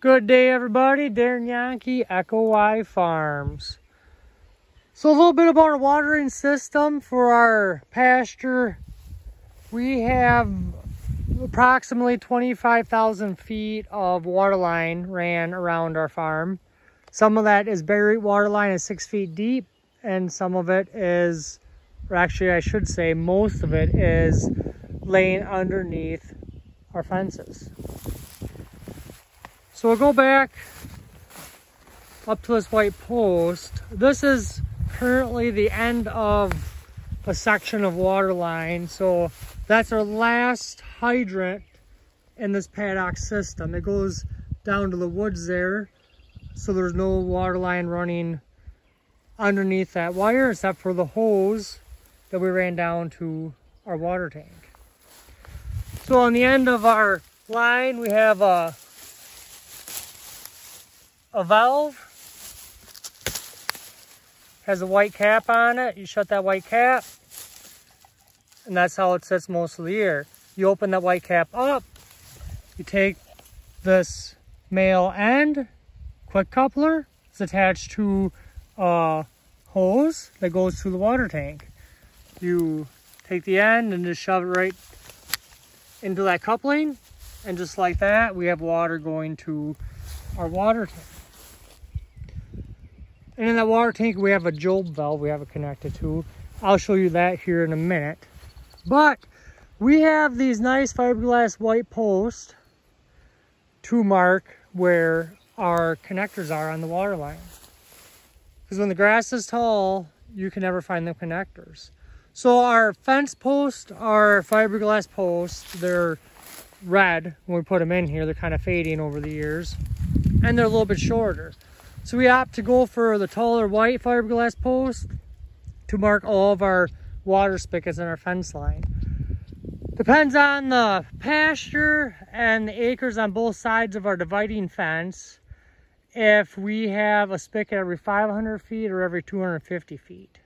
Good day, everybody. Darren Yankee, Echo Y Farms. So a little bit about our watering system for our pasture. We have approximately 25,000 feet of waterline ran around our farm. Some of that is buried waterline is 6 feet deep, and some of it is, or actually I should say most of it is laying underneath our fences. So we'll go back up to this white post. This is currently the end of a section of water line. So that's our last hydrant in this paddock system. It goes down to the woods there. So there's no water line running underneath that wire except for the hose that we ran down to our water tank. So on the end of our line, we have a valve. Has a white cap on it. You shut that white cap, and that's how it sits most of the year. You open that white cap up, you take this male end, quick coupler, it's attached to a hose that goes through the water tank. You take the end and just shove it right into that coupling, and just like that, we have water going to our water tank. And in that water tank, we have a job valve we have it connected to. I'll show you that here in a minute. But we have these nice fiberglass white posts to mark where our connectors are on the water line. Because when the grass is tall, you can never find the connectors. So our fence posts are fiberglass posts. They're red when we put them in here. They're kind of fading over the years. And they're a little bit shorter. So we opt to go for the taller white fiberglass post to mark all of our water spigots in our fence line. Depends on the pasture and the acres on both sides of our dividing fence if we have a spigot every 500 feet or every 250 feet.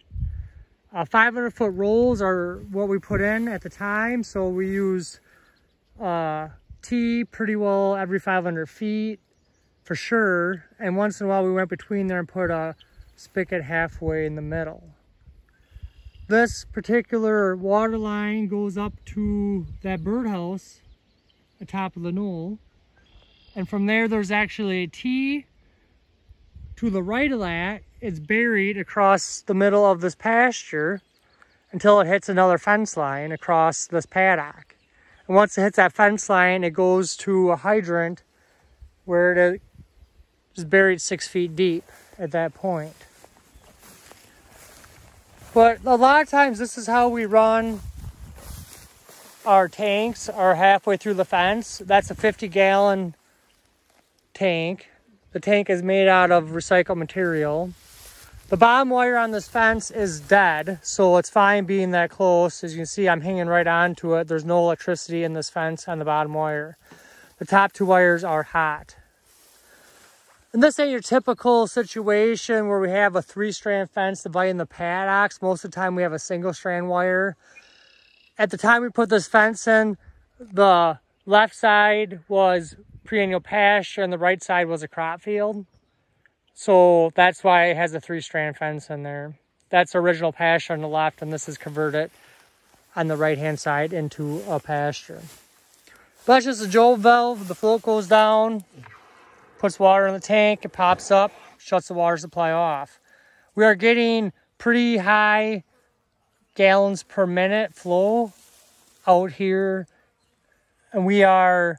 500-foot rolls are what we put in at the time, so we use T pretty well every 500 feet. For sure, and once in a while we went between there and put a spigot halfway in the middle. This particular water line goes up to that birdhouse at the top of the knoll, and from there there's actually a T to the right of that. It's buried across the middle of this pasture until it hits another fence line across this paddock. And once it hits that fence line, it goes to a hydrant where it is buried 6 feet deep at that point. But a lot of times this is how we run our tanks, are halfway through the fence. That's a 50-gallon tank. The tank is made out of recycled material. The bottom wire on this fence is dead, so it's fine being that close. As you can see, I'm hanging right onto it. There's no electricity in this fence on the bottom wire. The top two wires are hot. And this ain't your typical situation where we have a 3-strand fence dividing the paddocks. Most of the time we have a single-strand wire. At the time we put this fence in, the left side was perennial pasture and the right side was a crop field. So that's why it has a 3-strand fence in there. That's original pasture on the left, and this is converted on the right-hand side into a pasture. But that's just a job valve. The float goes down, puts water in the tank, it pops up, shuts the water supply off. We are getting pretty high gallons per minute flow out here. And we are,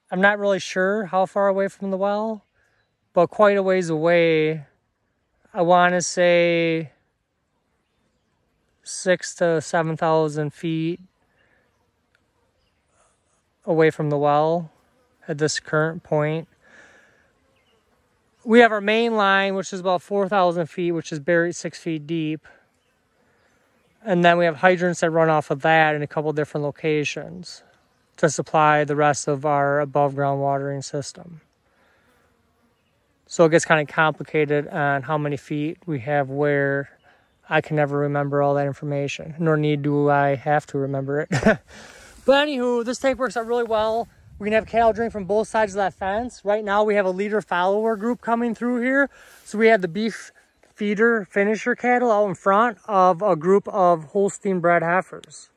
I'm not really sure how far away from the well, but quite a ways away. I want to say 6,000 to 7,000 feet away from the well. At this current point, we have our main line, which is about 4,000 feet, which is buried 6 feet deep. And then we have hydrants that run off of that in a couple different locations to supply the rest of our above ground watering system. So it gets kind of complicated on how many feet we have where. I can never remember all that information, nor do I have to remember it. But anywho, this tank works out really well. We can have cattle drink from both sides of that fence. Right now we have a leader follower group coming through here. So we have the beef feeder finisher cattle out in front of a group of Holstein bred heifers.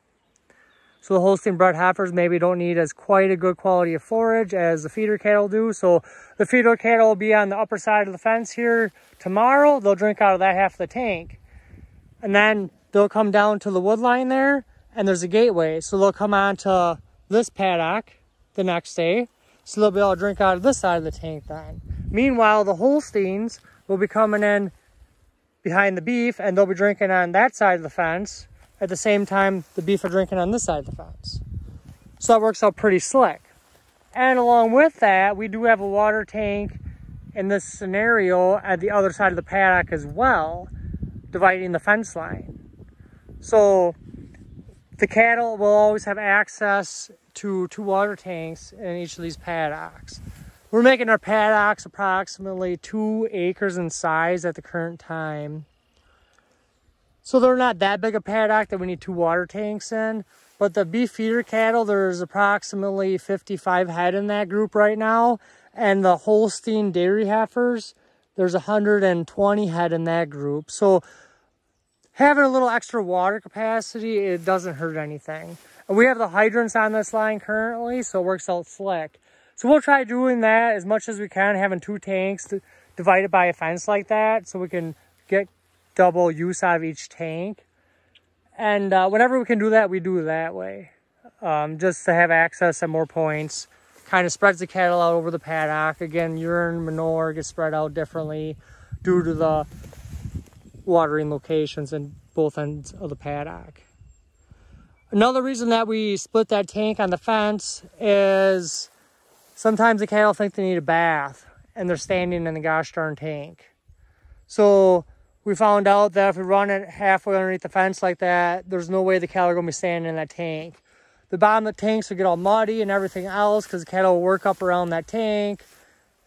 So the Holstein bred heifers maybe don't need as quite a good quality of forage as the feeder cattle do. So the feeder cattle will be on the upper side of the fence here tomorrow. They'll drink out of that half of the tank. And then they'll come down to the wood line there, and there's a gateway. So they'll come on to this paddock the next day. So they'll be able to drink out of this side of the tank then. Meanwhile, the Holsteins will be coming in behind the beef, and they'll be drinking on that side of the fence. At the same time, the beef are drinking on this side of the fence. So that works out pretty slick. And along with that, we do have a water tank in this scenario at the other side of the paddock as well, dividing the fence line. So the cattle will always have access to 2 water tanks in each of these paddocks. We're making our paddocks approximately 2 acres in size at the current time. So they're not that big a paddock that we need 2 water tanks in. But the beef feeder cattle, there's approximately 55 head in that group right now. And the Holstein dairy heifers, there's 120 head in that group. So having a little extra water capacity, it doesn't hurt anything. And we have the hydrants on this line currently, so it works out slick. So we'll try doing that as much as we can, having 2 tanks divided by a fence like that, so we can get double use out of each tank. And whenever we can do that, we do it that way. Just to have access at more points. Kind of spreads the cattle out over the paddock. Again, urine, manure gets spread out differently due to the watering locations in both ends of the paddock. Another reason that we split that tank on the fence is sometimes the cattle think they need a bath and they're standing in the gosh darn tank. So we found out that if we run it halfway underneath the fence like that, there's no way the cattle are going to be standing in that tank. The bottom of the tanks will get all muddy and everything else because the cattle will work up around that tank,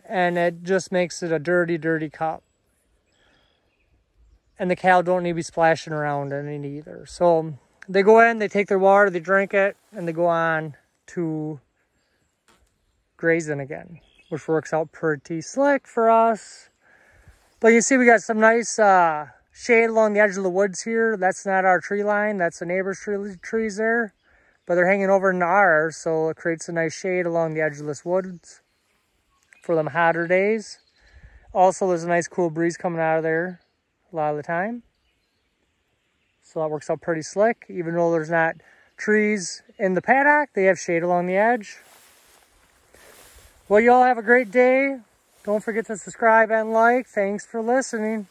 and it just makes it a dirty, dirty cup. And the cattle don't need to be splashing around in it either. So they go in, they take their water, they drink it, and they go on to grazing again, which works out pretty slick for us. But you see we got some nice shade along the edge of the woods here. That's not our tree line, that's the neighbor's trees there. But they're hanging over into ours, so it creates a nice shade along the edge of this woods for them hotter days. Also, there's a nice cool breeze coming out of there a lot of the time. So that works out pretty slick. Even though there's not trees in the paddock, they have shade along the edge. Well, you all have a great day. Don't forget to subscribe and like. Thanks for listening.